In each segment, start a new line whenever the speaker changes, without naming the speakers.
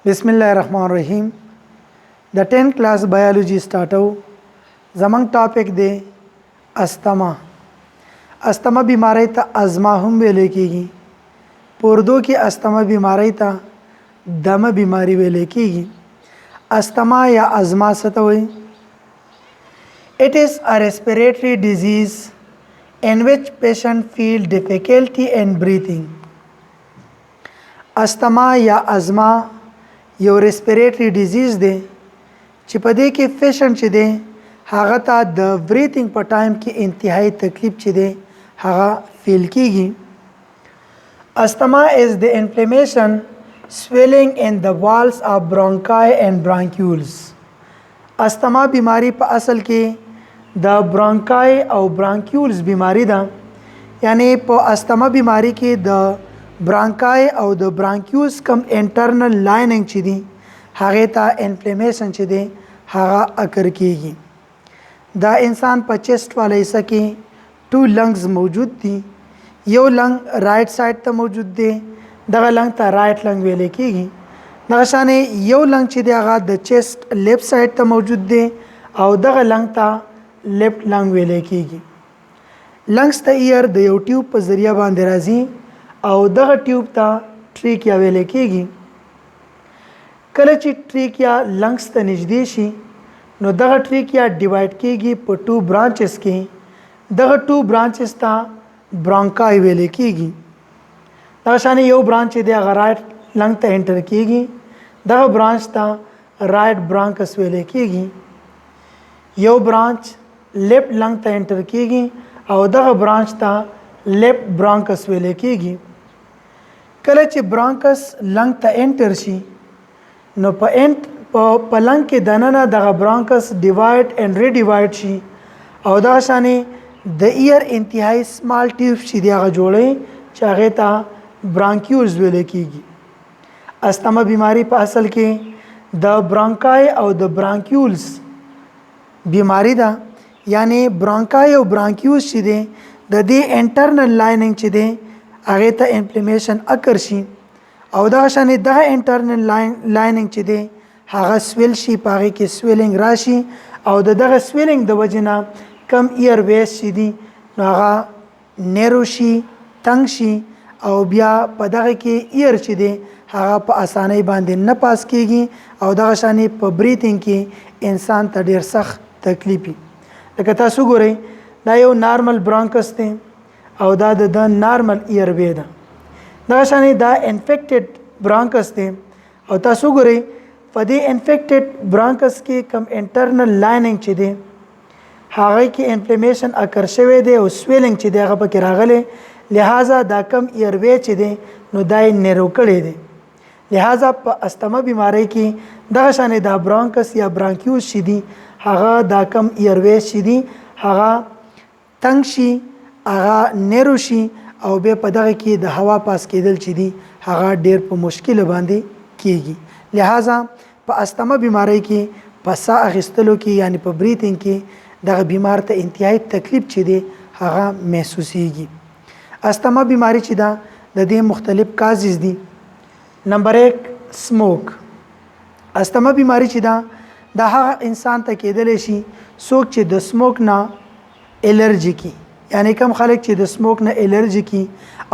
बिस्मिल्लाहिर्रहमानिर्रहीम। The 10th class biology स्टार्टो जमंग टॉपिक दे अस्थमा। अस्थमा बीमारी ता अज़मा हम वेले कीगी। पुर्दो की अस्थमा बीमारी ता दम बीमारी वेले कीगी। अस्थमा या अज़मा सतोई It is a respiratory disease in which patient feel difficulty in breathing. Asthma या अज़मा यो respiratory disease they چې په دې کې پیشنټ چې دی هغه ته د بریثینګ په ټایم کې انتهایی تکلیف چې دی هغه فیل کیږي. Asthma is the inflammation swelling in the walls of bronchi and bronchioles. Asthma बीमारी په اصل کې د برونکای او برانکیولز بیماری ده، یعنی په अस्थमा بیماری کې د برانکای او د برانکیولز کم انټرنل لایننګ چې دي هغه ته انفلیمیشن چې دی هغه اکر کیږي. دا انسان په چیسټ والا حصہ کې 2 لنگز موجود دي. یو لنگ رائٹ سائड ته موجود دی، دغه لنگ ته رائٹ لنگ ویل کیږي. دغه شانې یو لنگ چې دی هغه د چیسټ لیفت سائड ته موجود دی او دغه لنگ ته لیفت لنگ ویل کیږي. لنگز ته ایر د یو ټیوب په ذریعہ باندې راځي او دغه ټیوب ته ټریکیا ویل کیږي. کله چې ټریکیا لنگز ته نږدې شي نو دغه ټریکیا ډیوایډ کیږي په 2 برانچز کې. دغه 2 برانچز ته برونکای ویل کیږي. دغه شان یو برانچ دی هغه رائټ لنگ ته انټر کیږي، دغه برانچ ته رائټ برانکس ویل کیږي. یو برانچ لیفت لنگ ته انټر کیږي او دغه برانچ ته لیفت برانکس ویل کیږي. کله چې برانکس لنگ ته انټر شي نو په لنگ کې دننه دغه برانکس ډیوایډ اینڈ ری ډیوایډ شي او دا شانې د ایر انتهایی سمال ټیوب چې دی هغه جوړي چې هغه ته برانکیولز ویل کیږي. اस्थما بیماری په اصل کې د برانکای او د برانکیولز بیماری ده، یعنی برانکای او برانکیولز چې دی د دې انټرنل لایننګ چې دی هغه ته انفلیمیشن اکر شي او دا شانې دغه انټرنل لایننګ چې دی هغه سویل شي، پاره کې سویلینګ راشي او دغه سویلینګ د وجنه کم ایر ویس چې دی نو هغه نیرو شي، تنگ شي او بیا په دغه کې ایر چې دی هغه په اسانۍ باندې نه پاس کیږي او دغه شانې په بریثینګ کې انسان ته ډیر سخت تکلیف وي. لکه تاسو ګورئ دا یو نارمل برانکس دی او دا د نارمل ایر وی ده. دغه شانې دا انفیکټډ برانکس دی او تاسو ګورئ په دې انفیکټډ برانکس کې کم انټرنل لایننګ چې دی هغه کې انفلیمیشن اکر شوی دی او سویلینګ چې دی هغه پکې راغلی، لہذا دا کم ایر وی چې دی نو دای نیرو کړی دی. لہذا په اस्थما بیماری کې دغه شانې دا برانکس یا برانکیوز چې دی هغه دا کم ایر وی چې دی هغه تنگ شي، هغه نیرو شي او بیا په دغه کې د هوا پاس کېدل چې دی هغه ډیر په مشکل باندې کیږي. لہذا په اस्थما بیماری کې په ساه اخیستلو کې یعنی په بریثینګ کې دغه بیمار ته انتهایی تکلیف چې دی هغه محسوسیږي. اस्थما بیماری چې دا د دې مختلف کازز دي. نمبر 1 سموک. اस्थما بیماری چې دا د هغه انسان ته کېدلی شي څوک چې د سموک نه الرجی کی، یعنی کم خلک چې د سموک نه الرجی کی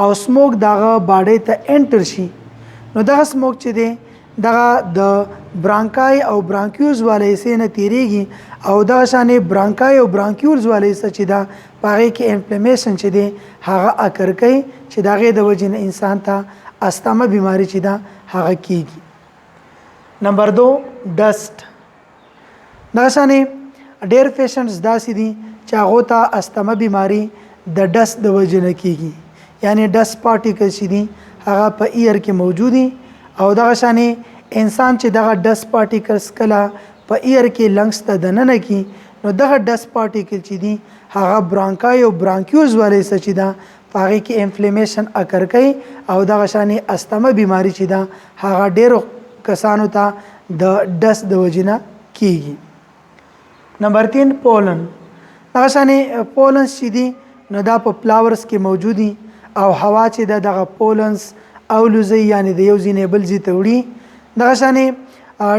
او سموک دغه باډي ته انټر شي نو دغه سموک چې دی دغه د برانکای او برانکیولز والے حصے نه تیریږي او دغه شانې برانکای او برانکیولز والے حصہ چې دا پاره کې انفلیمیشن چې دی هغه اکر کوي چې دغه د وجې نه انسان ته اस्थما بیماری چې دا هغه کیږي. نمبر 2 ډست. دغه شانې ډیر پیشنټس داسې دي چې هغه ته اस्थما بیماری د ډست د وجې نه کیږي، یعنی ډست پارټیکلز چې دي هغه په ایر کې موجود دي او دغه شانې انسان چې دغه ډست پارټیکلز کله په ایر کې لنګز ته دننه کی نو دغه ډست پارټیکل چې دي هغه برانکای او برانکیوز والے څه چې دا هغه کې انفلیمیشن اکر کوي او دغه شانې اस्थما بیماری چې دا هغه ډیرو کسانو ته د ډست د وجنه کیږي. نمبر 3 پولن. دغه شانې پولنز چې دي نو دا په فلاورز کې موجودي او هوا چې دغه پولنز او لوزي یعنی د یو ځینې بل ځای ته وړي دغه شانې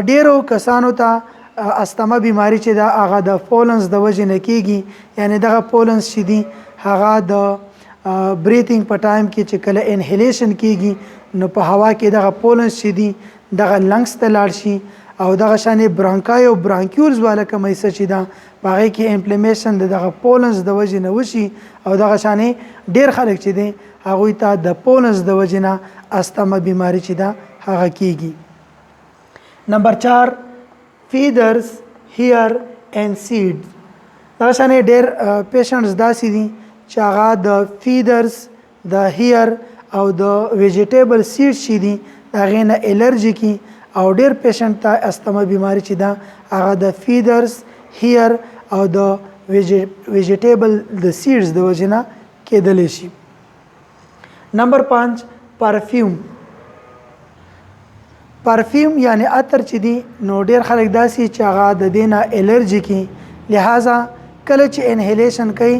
ډیرو کسانو ته استما بیماری چې دا هغه د پولنز د وجې نه کیږي، یعنی دغه پولنز چې دي هغه د بریتینګ په ټایم کې چې کله انهیلیشن کیږي نو په هوا کې دغه پولنز چې دي دغه لنګس ته لاړ شي او دغه شانې برانکای او برانکیولز والا کوم حصه چې ده په هغې کې امپلیمیشن د دغه پولنز د وجې نه وشي او دغه شانې ډېر خلک چې دی هغوی ته د پولنز د وجې نه استما بیماری چې ده هغه کیږي. نمبر 4 فیدرز هیر اینڈ سیډز. دغه شانې ډېر پیشنټس داسې دي چې هغه د فیدرز د هیر او د ویجیټیبل سیډز چې دي د هغې نه الرجیکي او ډېر پیشنټ ته استما بیماری چې ده هغه د فیدرز هیر او د ویجیټیبل د سیډز د وجې نه کېدلی شي. نمبر 5 پرفیوم یعنی عطر چې دی نو ډېر خلک داسې چې هغه د دې نه الرجي کی، لہذا کله چې انهیلیشن کوي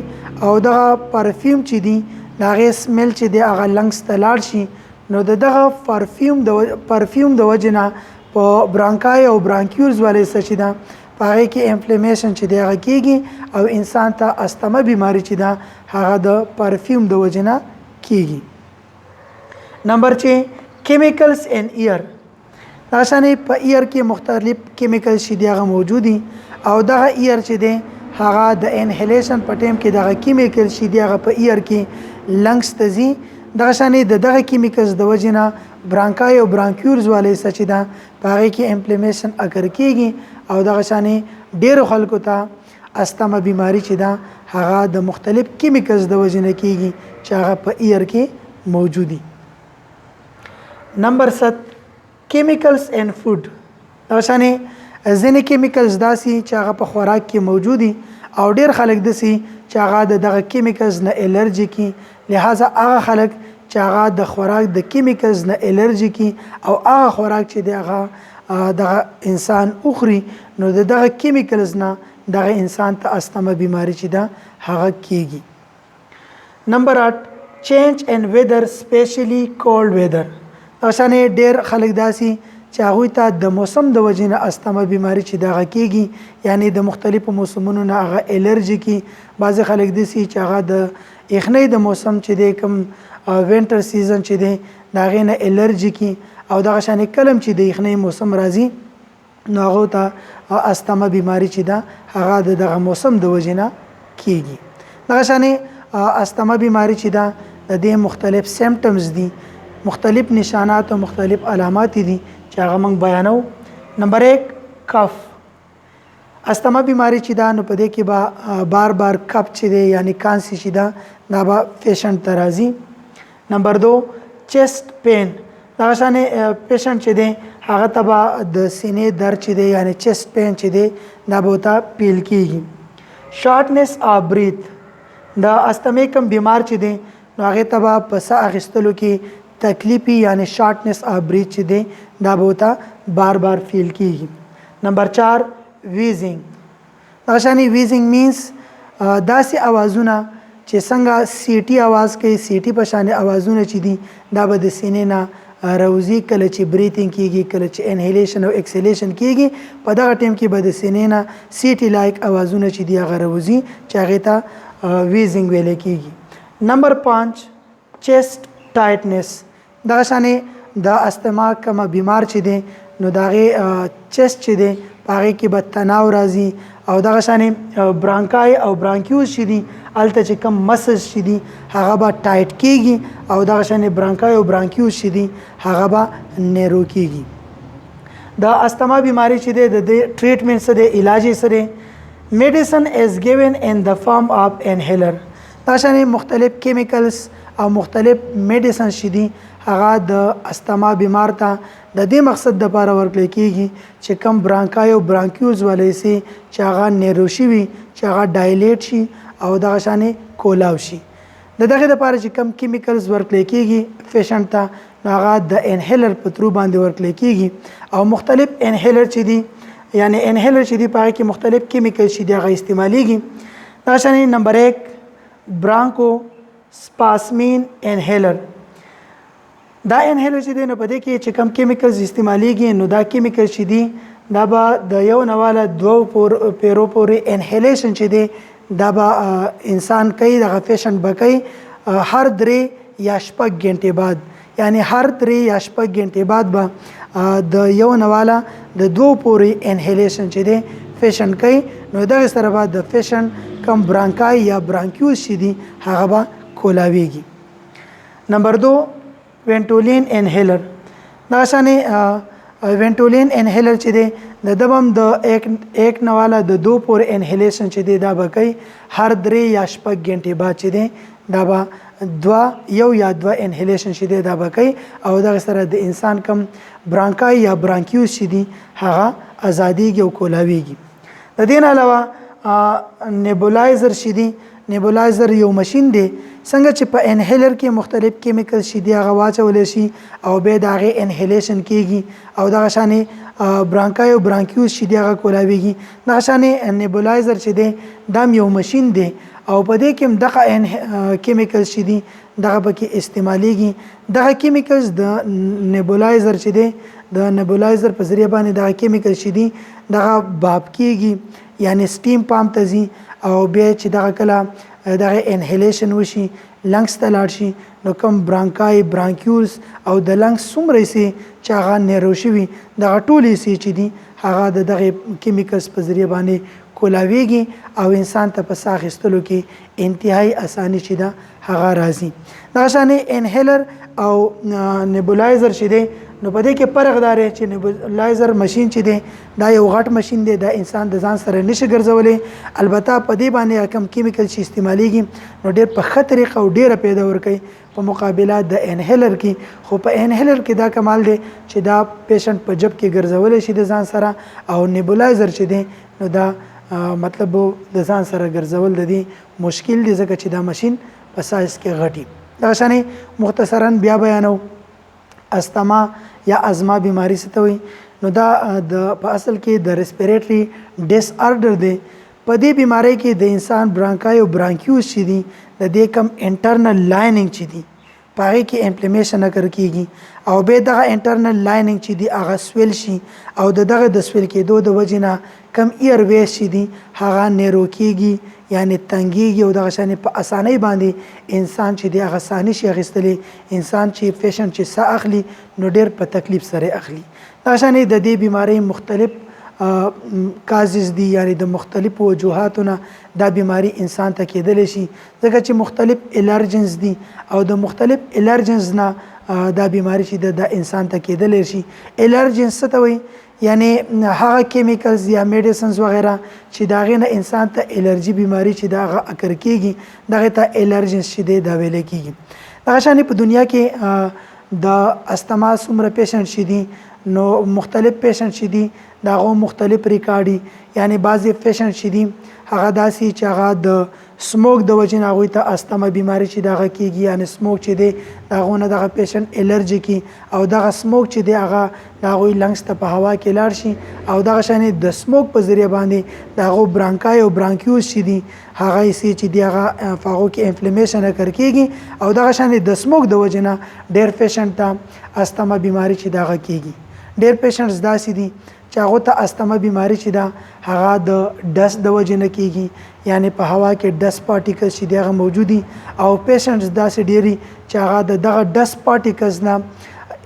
او دغه پرفیوم چې دی د هغې سمیل چې دی هغه لنګس ته لاړ شي نو دغه پرفیوم د وجې نه په برانکای او برانکیولز والی څه چې ده په هغې کې انفلیمیشن چې دی هغه کیږي او انسان ته استما بیماری چې ده هغه د پرفیوم د وجې نه کیږي. نمبر 6 کیمیکلز ان ایر. دغه شانې په ایر کې مختلف کیمیکلز چې دی هغه موجود دي او دغه ایر چې دی هغه د انهیلیشن په ټیم کې دغه کیمیکل چې دی هغه په ایر کې لنګس ته ځي. دغه شانې دغه کیمیکلز د وجې نه برانکای او برانکیولز والی څه چې ده په هغې کې امپلیمیشن اکر کیږي او دغه شانې ډېرو خلکو ته استما بیماری چې ده هغه د مختلف کیمیکلز د وجې نه کیږي چې هغه په ایر کې موجودي. نمبر 7 کیمیکلز ان فوډ. دغه شانې ځینې کیمیکلز داسې چې هغه په خوراک کې موجودي او ډېر خلک داسې چې هغه دغه کیمیکلز نه الرجي کی، لہذا هغه خلک چې هغه د خوراک د کیمیکلز نه الرجي کی او هغه خوراک چې دی هغه دغه انسان اخري نو دغه کیمیکلز نه دغه انسان ته استما بیماری چې ده هغه کیږي. نمبر 8 چینج ان ویدر سپیشلی کولډ ویدر. اوسانه ډیر خلک داسي چې هغه ته د موسم د وجې نه استما بیماری چې دغه کیږي، یعنی د مختلفو موسمونو نه هغه الرجي کی. بعض خلک داسي چې هغه د یخنۍ د موسم چې دی کوم وینټر سیزن چې دی دغه نه الرجي کی او دغه شان کلم چې د یخنۍ موسم راځي نو هغه ته استما بیماری چې ده هغه دغه موسم د وجې نه کیږي. دغه شان استما بیماری چې ده د دې مختلف سیمټمز دي، مختلف نشانات او مختلف علامات دي چې هغه موږ بیانو. نمبر 1 کف. استما بیماری چې ده نو په دې کې به بار بار کف چې دی یعنی کانسی چې ده دا به پیشنټ ته راځي. نمبر 2 چیسټ پین. دغه شانې پیشنټ چې دی هغه ته به د سینې درد چې دی یعنی چیسټ پین چې دی دا به ورته پیل کیږي. شارټنس اف بریث. د استما کوم بیمار چې دی نو هغې ته به په ساه اخیستلو کې تکلیفي یعنی شارټنس اف بریث چې دی دا به ورته بار بار فیل کیږي. نمبر 4 ویزینګ. دغه شانې ویزینګ مینس داسې اوازونه چې څنګه سیټي आवाज کوي، سیټي په شان اوازونه چې دي دا به د سینې نه راوځي کله چې بریتینګ کیږي، کله چې انهیلیشن او ایکسهیلیشن کیږي په دغه ټیم کې به د سینې نه سیټي لایک اوازونه چې دي هغه راوځي چې هغې ته ویزینګ ویل کیږي. نمبر 5 چیسټ ټایټنس. دغه شانې د استما کومه بیمار چې دی نو د هغې چیسټ چې دی په هغې کې به تناو راځي او دغه شانې برانکای او برانکیوز چې دي هلته چې کم مسلز چې دي هغه به ټایټ کیږي او دغه شانې برانکای او برانکیوز چې دي هغه به نیرو کیږي. د استما بیماری چې دی د ټریټمنټ څه دی، علاج یې څه دی؟ میډیسن از ګیون ان د فارم اف انهیلر. دغه شانې مختلف کیمیکلز او مختلف میډیسن چې دي هغه د استما بیمار ته د دې مقصد د لپاره ورکړل کیږي چې کم برانکای او برانکیوز ولې سي چې هغه نیرو شي وي، چې هغه ډایلیټ شي او دغه شانې کولاو شي. د دغه لپاره چې کم کیمیکلز ورکړل کیږي پیشنټ ته نو هغه د انهیلر په ترو باندې ورکړل کیږي او مختلف انهیلر چې دي یعنی انهیلر چې دي په هغه کې مختلف کیمیکل چې دي هغه استعمالیږي. دغه شانې نمبر 1 برانکو سپاسمین انهیلر. دا انهیلر چې دی نو په دې کې چې کم کیمیکلز استعمالیږي نو دا کیمیکل چې دي دا به د یو نواله دوه پیرو پورې انهیلیشن چې دی دا به انسان کوي دغه فیشن به کوي هر 3 یا 6 غنټې بعد یعنی هر 3 یا 6 غنټې بعد به د یو نواله د دوه پورې انهیلیشن چې دی فیشن کوي نو دغه سره به د فیشن کم برانکای یا برانکیوس چې دي هغه به کولاویږي. نمبر 2 وینټولین انهیلر دا شانې وینټولین انهیلر چې دی د دبم د یک نواله د دو پور انهیلیشن چې دی دا به کوي هر 3 یا 6 غنټې بعد چې دی دا به یو یا دوه انهیلیشن چې دی دا به کوي او دغه سره د انسان کم برانکای یا برانکیوس چې دی هغه ازادیږي او کولاویږي. د دې علاوه نیبولایزر چې دی نیبولایزر یو ماشين دی څنګه چې په انهیلر کې مختلف کیمیکل شي دی هغه واچول شي او به دغه انهیلیشن کیږي او دغه شانې برانکای او برانکیوس چې دی هغه کولاویږي. دغه شانې نیبولایزر چې دی دا یو ماشين دی او په دې کې دغه کیمیکل چې دی دغه پکې استعمالیږي. دغه کیمیکلز د نیبولایزر چې دی د نیبولایزر په ذریعہ باندې دغه کیمیکل چې دی دغه باب کیږي یعنی سټیم پامپ ته ځي او بیا چې دغه کله دغه انهیلیشن وشي لنګس ته لاړ شي نو کوم برانکای برانکیولز او د لنګس څومره سي چې هغه نیرو شوي دغه ټولې سي چې دي هغه د دغه کیمیکلز په ذریعہ باندې کولاویږي او انسان ته په ساه اخیستلو کې انتهایی اساني چې ده هغه راځي. دغه شانې انهیلر او نیبولایزر چې دی نو په دې کې فرق دار چې نیبولایزر ماشين چې دی دا یو غټ ماشين دی دا انسان د ځان سره نشي ګرځولې. البته په دې باندې کم کیمیکل چې استعمالیږي نو ډېر په ښه طریقه او ډېره پیدا ورکوي په مقابله د انهیلر کې. خو په انهیلر کې دا کمال دی چې دا پیشنټ په جب کې ګرځولې شي د ځان سره او نیبولایزر چې دی نو دا مطلب د ځان سره ګرځول د دې مشکل دي ځکه چې دا ماشين په سایز کې غټي. دا شانې مختصرا بیا بیانو استما یا ازما بیماری څه ته وایي نو دا په اصل کې د ریسپیریټري ډیس آرډر دی. په دې بیماری کې د انسان برانکای او برانکیوس چې دي د دې کم انټرنل لایننګ چې دي پاره کې انفلیمیشن اگر کیږي او به دغه انټرنل لایننګ چې دی هغه سویل شي او دغه د سویل کېدو د وجنه کم ایر ویس چې دی هغه نیرو کیږي یعنی تنګيږي او دغه شانې په اسانۍ باندې انسان چې دی هغه اساني شي اخیستلی انسان چې پیشنټ چې ساه اخلي نو ډېر په تکلیف سره اخلي. دغه شانې د دې بیماری مختلف کازز دي یعنی د مختلفو وجوهاتونه دا بیماری انسان ته کېدلی شي ځکه چې مختلف الرجنز دي او د مختلف الرجنز نه دا بیماری چې د انسان ته کېدلی شي. الرجنز څه ته وایي یعنی هغه کیمیکلز یا میډیسنز وغیرہ چې دا غینه انسان ته الرجی بیماری چې دا غ اکر کیږي دغه ته الرجنز چې دا ویل کیږي. دغه شانې په دنیا کې د استما څومره پیشنټ شي دي نو مختلف پیشنټ چې دي داغه مختلف ریکارډي یعنی بعضی پیشنټ چې دي هغه داسي چې هغه د سموک د وجې نه هغوی ته استما بیماری چې دغه کیږي یعنی سموک چې دی دغه نه دغه پیشنټ الرجی کی او دغه سموک چې دی هغه دغه لنګس ته په هوا کې لاړ شي او دغه شانې د سموک په ذریعہ باندې دغه برانکای او برانکیوس چې دي هغه سي چې دی هغه فاغو کې انفلیمیشن اکر کیږي او دغه شانې د سموک د وجې نه ډېر پیشنټ ته استما بیماری چې دغه کیږي. ډېر پیشنټس داسې دي چې هغه ته استما بیماری چې دا هغه د ډس د وجې نه کیږي یعنی په هوا کې ډس پارټیکلز چې دغه موجودي او پیشنټس داسې ډېری چې هغه دغه ډس پارټیکلز نه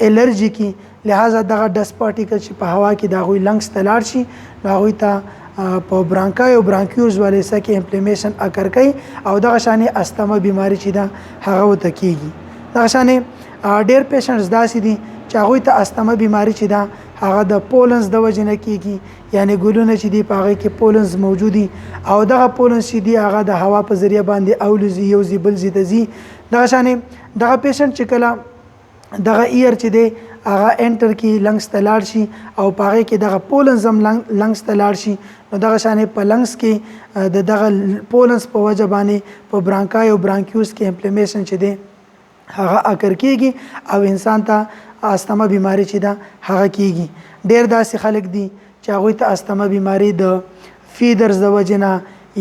الرجی کی لہذا دغه ډس پارټیکل چې په هوا کې دغه لنګس ته لاړ شي نو هغه ته په برانکای او برانکیوز والے سکه انفلیمیشن اکر کوي او دغه شانې استما بیماری چې دا هغه وته کیږي. دغه شانې ډېر پیشنټس داسې دي چې هغه ته استما بیماری چې دا هغه د پولنز د وجې نه کیږي یعنی ګلونه چې دی په هغه کې پولنز موجودي او دغه پولنز چې دی هغه د هوا په ذریعہ باندې اولزي یو ځي بل ځي ته ځي. دغه شانې دغه پیشنټ چې کله دغه ایر چې دی هغه انټر کی لنګس ته لاړ شي او په هغه کې دغه پولنز هم لنګس ته لاړ شي نو دغه شانې په لنګس کې د دغه پولنز په وجه باندې په برانکای او برانکیوس کې انفلیمیشن چې دی هغه اکر کیږي او انسان ته استما بیماری چې دا هغه کیږي. ډېر داسې خلک دي چې هغه ته استما بیماری د فیدرز د وجنه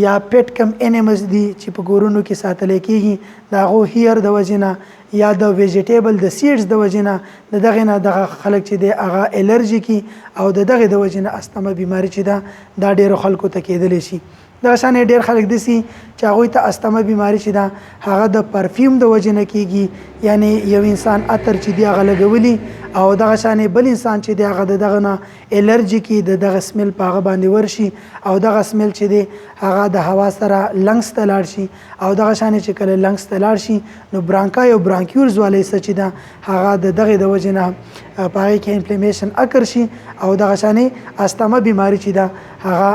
یا پټ کم انیملز دي چې په کورونو کې ساتل کېږي د هغو هیر د وجې نه یا د ویجیټیبل د سیډز د وجې نه د دغې نه دغه خلک چې دی هغه الرژیکي او د دغې د وجې نه استما بیماري چې ده دا ډېرو خلکو ته کېدلی شي. دغه شانې ډېر خلک داسي چې هغوی ته استما بیماري چې ده هغه د پرفیوم د وجې نه کېږي، یعنی یو انسان عطر چې دی هغه لګولي او دغه شانې بل انسان چې دی هغه د دغه نه الرژیکي د دغه سمیل په هغه باندې ورشي او دغه سمیل چې دی هغه د هوا سره لنګس ته لاړ شي او دغه شانې چې کله لنګس ته لاړ شي نو برانکای او برانکیولز والی څه چې ده هغه د دغې د وجې نه په هغې کې انفلیمیشن اکر شي او دغه شانې استما بیماري چې ده هغه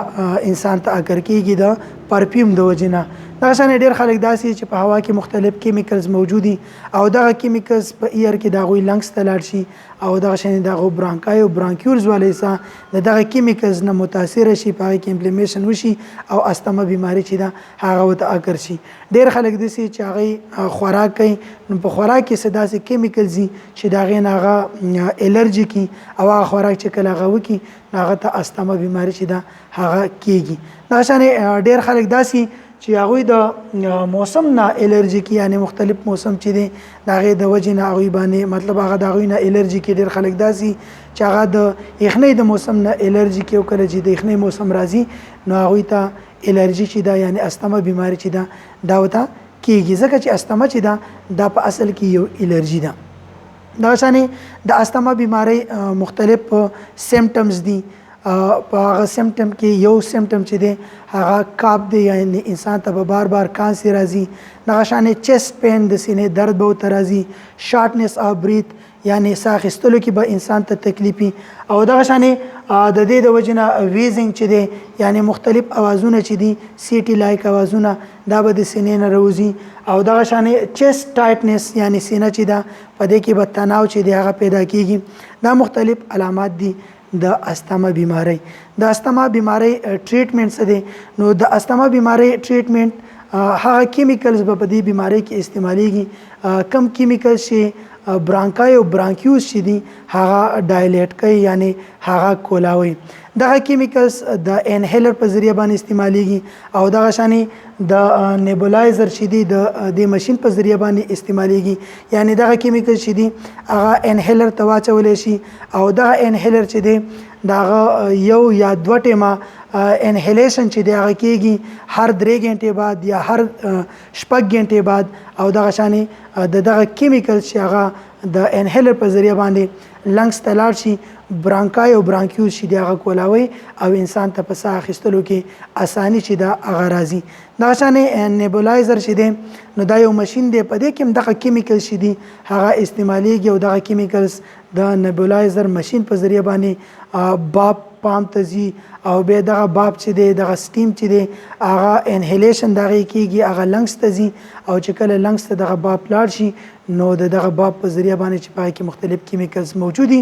انسان ته اکر کېږي د پرفیوم د وجې نه. دغه شانې ډېر خلک داسې چې په هوا کې مختلف کیمیکلز موجودي او دغه کیمیکلز په ایر کې د هغوی لنګس ته لاړ شي او دغه شانې د هغو برانکای او برانکیولز والی څه د دغه کیمیکلز نه متاثره شي، په هغې کې انفلیمیشن وشي او استما بیماري چې ده هغه ورته اکر شي. ډېر خلک داسې چې هغوی خوراک کوي نو په خوراک کې څه داسې کیمیکلز دي چې د هغې نه هغه الرژیکي او هغه خوراک چې کله هغه وکړي نو هغه ته استما بیماري چې ده هغه کېږي. دغه شانې ډېر خلک داسې چې هغوی د موسم نه الرژیکي یعنی مختلف موسم چې دی د هغې د وجې نه هغوی باندې مطلب هغه د هغوی نه الرژیکي ډېر خلک داسې چې هغه د یخنۍ د موسم نه الرژیکي او کله چې د یخنۍ موسم راځي نو هغوی ته الرژي چې ده یعنی استما بیماري چې ده دا ورته کېږي ځکه چې استما چې ده دا په اصل کې یو الرژي ده. دغه شانې د استما بیمارۍ مختلف سیمټمز دي. په هغه سیمټم کې یو سیمټم چې دی هغه کاپ دی یعنی انسان ته به بار بار کانسي راځي. دغه شانې چیسټ پین د سینې درد به ورته راځي، شارټنس آف بریث یعنی ساه اخیستلو کې به انسان ته تکلیفي او دغه شانې د دې د وجې نه ویزنګ چې دی یعنی مختلف اوازونه چې دي سیټي لایک اوازونه دا به د سینې نه راوځي او دغه شانې چیسټ ټایټنس یعنی سینه چې ده په دې کې به تناو چې دی هغه پیدا کېږي. دا مختلف علامات دي د استما بیماری. د استما بیماری ټریټمنټ څه دی؟ نو د استما بیماری ټریټمنټ هغه کیمیکلز به په دې بیماری کې استعمالیږي کم کیمیکل چې برانکای او برانکیوز چې دي هغه ډایلیټ کوي یعنی هغه کولاوي. دغه کیمیکلز د انهیلر په ذریعہ باندې استعمالیږي او دغه شانې د نیبولایزر چې دی د دې ماشين په ذریعہ باندې استعمالیږي یعنی دغه کیمیکل چې دی هغه انهیلر ته واچول شي او دغه انهیلر چې دی دغه یو یا دوه ټیمه انهیلیشن چې دی هغه کېږي هر 3 غنټې بعد یا هر 6 غنټې بعد او دغه شانې دغه کیمیکل چې هغه د انهیلر په ذریعہ باندې لنګس ته لاړ شي برانکای او برانکیوز چې دی هغه کولاوي او انسان ته په ساه اخیستلو کې اساني چې دا هغه راځي. دغه شانې نیبولایزر چې دی نو دا یو ماشین دی په دې کې هم دغه کیمیکل چې دی هغه استعمالیږي او دغه کیمیکلز د نیبولایزر ماشین په ذریعہ باندې باب پام ته ځي او بیا دغه باب چې دی دغه سټیم چې دی هغه انهیلیشن دغه کېږي هغه لنګس ته ځي او چې کله لنګس ته دغه باب لاړ شي نو دغه باب په ذریعہ باندې چې پای کې مختلف کیمیکلز موجود دي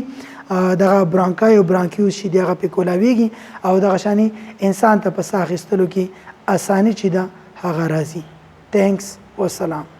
دغه برانکای او برانکیوز چې دی هغه په کولاویږي او دغه شانې انسان ته په ساه اخیستلو کې اساني چې ده هغه راځي. تhanks والسلام.